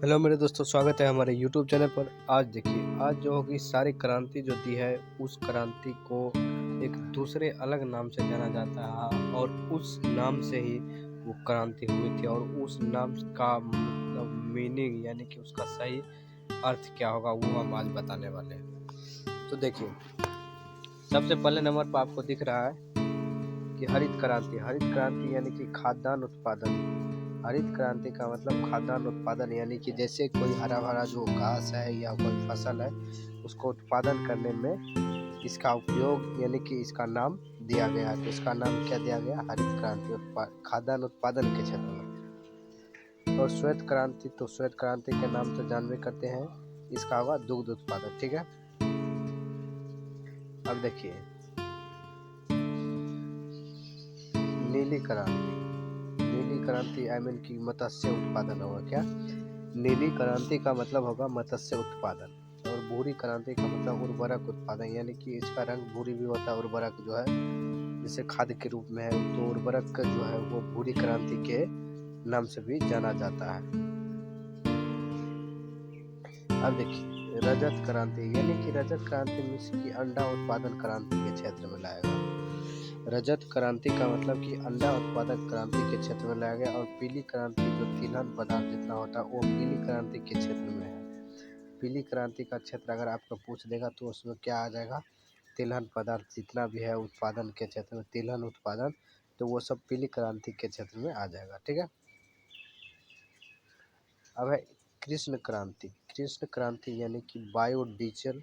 Hello मेरे दोस्तों, स्वागत है हमारे यूट्यूब चैनल पर। आज देखिए, आज जो होगी सारी क्रांति जो दी है, उस क्रांति को एक दूसरे अलग नाम से जाना जाता है और उस नाम से ही वो क्रांति हुई थी और उस नाम का मतलब मीनिंग यानी कि उसका सही अर्थ क्या होगा वो हम आज बताने वाले हैं। तो देखिए, सबसे पहले नंबर पर आपको दिख रहा है कि हरित क्रांति। हरित क्रांति यानी कि खाद्यान्न उत्पादन। हरित क्रांति का मतलब खाद्यान्न उत्पादन, यानी कि जैसे कोई हरा भरा जो घास है या कोई फसल है उसको उत्पादन करने में इसका उपयोग यानी कि इसका नाम दिया गया है। तो इसका नाम क्या दिया गया? हरित क्रांति, खाद्यान्न उत्पादन के क्षेत्र में। और श्वेत क्रांति, तो श्वेत क्रांति के नाम से जानवे करते हैं, इसका होगा दुग्ध उत्पादन। ठीक है, अब देखिए नीली क्रांति। नीली क्रांति आई मीन की मत्स्य उत्पादन होगा। क्या? नीली क्रांति का मतलब होगा मत्स्य उत्पादन। और भूरी क्रांति का मतलब उर्वरक उत्पादन, यानी कि इसका रंग भूरी भी होता है। उर्वरक जो है जैसे खाद के रूप में है, तो उर्वरक जो है वो भूरी क्रांति के नाम से भी जाना जाता है। अब देखिए रजत क्रांति, यानी कि रजत क्रांति मीन्स की अंडा उत्पादन क्रांति के क्षेत्र में लाया गया। रजत क्रांति का मतलब कि अंडा उत्पादक क्रांति के क्षेत्र में लाया गया। और पीली क्रांति जो तिलहन पदार्थ जितना होता है वो पीली क्रांति के क्षेत्र में है। पीली क्रांति का क्षेत्र अगर आपको पूछ देगा तो उसमें क्या आ जाएगा? तिलहन पदार्थ जितना भी है उत्पादन के क्षेत्र में, तिलहन उत्पादन, तो वो सब पीली क्रांति के क्षेत्र में आ जाएगा। ठीक है, अब है कृष्ण क्रांति। कृष्ण क्रांति यानी कि बायोडीजल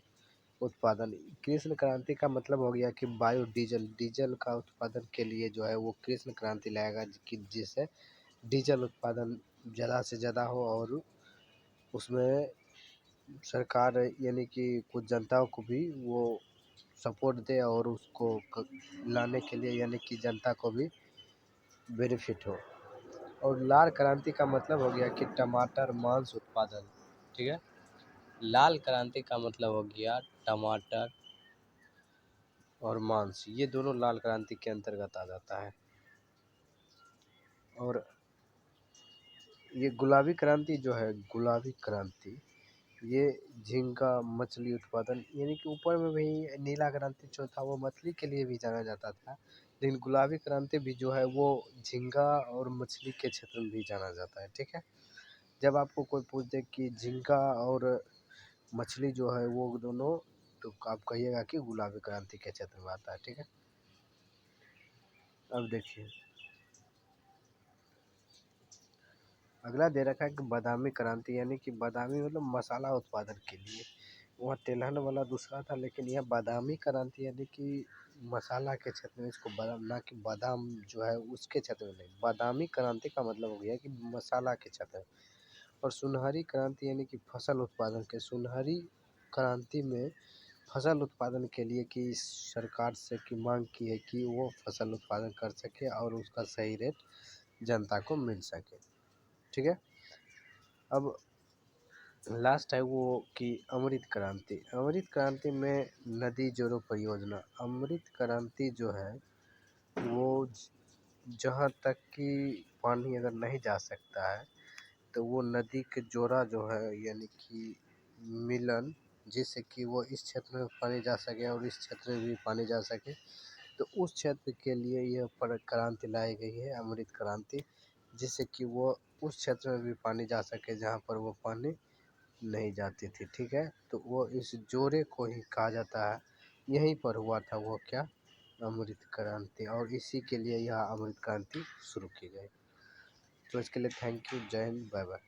उत्पादन। कृष्ण क्रांति का मतलब हो गया कि बायोडीजल, डीजल का उत्पादन के लिए जो है वो कृष्ण क्रांति लाएगा, कि जिससे डीजल उत्पादन ज़्यादा से ज़्यादा हो और उसमें सरकार यानी कि कुछ जनताओं को भी वो सपोर्ट दे और उसको लाने के लिए यानी कि जनता को भी बेनिफिट हो। और लाल क्रांति का मतलब हो गया कि टमाटर मांस उत्पादन। ठीक है, लाल क्रांति का मतलब हो गया टमाटर और मांस, ये दोनों लाल क्रांति के अंतर्गत आ जाता है। और ये गुलाबी क्रांति जो है, गुलाबी क्रांति, ये झींगा मछली उत्पादन, यानी कि ऊपर में भी नीला क्रांति जो था वो मछली के लिए भी जाना जाता था, लेकिन गुलाबी क्रांति भी जो है वो झींगा और मछली के क्षेत्र में भी जाना जाता है। ठीक है, जब आपको कोई पूछ दे कि झींगा और मछली जो है वो दोनों, तो आप कहिएगा कि गुलाबी क्रांति के क्षेत्र में आता है। ठीक है, अब देखिए अगला दे रखा है कि बादामी क्रांति, यानी कि बादामी मतलब मसाला उत्पादन के लिए। वहाँ तिलहन वाला दूसरा था, लेकिन यह बादामी क्रांति यानी कि मसाला के क्षेत्र में इसको बादाम, ना कि बादाम जो है उसके क्षेत्र में नहीं। बादामी क्रांति का मतलब हो गया कि मसाला के क्षेत्र में। और सुनहरी क्रांति यानी कि फसल उत्पादन के। सुनहरी क्रांति में फसल उत्पादन के लिए कि सरकार से की मांग की है कि वो फसल उत्पादन कर सके और उसका सही रेट जनता को मिल सके। ठीक है, अब लास्ट है वो कि अमृत क्रांति। अमृत क्रांति में नदी जोड़ो परियोजना। अमृत क्रांति जो है वो जहाँ तक कि पानी अगर नहीं जा सकता है तो वो नदी के जोड़ा जो है यानी कि मिलन, जिससे कि वो इस क्षेत्र में पानी जा सके और इस क्षेत्र में भी पानी जा सके, तो उस क्षेत्र के लिए यह पर क्रांति लाई गई है, अमृत क्रांति, जिससे कि वो उस क्षेत्र में भी पानी जा सके जहाँ पर वो पानी नहीं जाती थी। ठीक है, तो वो इस जोड़े को ही कहा जाता है। यहीं पर हुआ था वो क्या? अमृत क्रांति, और इसी के लिए यह अमृत क्रांति शुरू की गई। तो इसके लिए थैंक यू, जय हिंद, बाय बाय।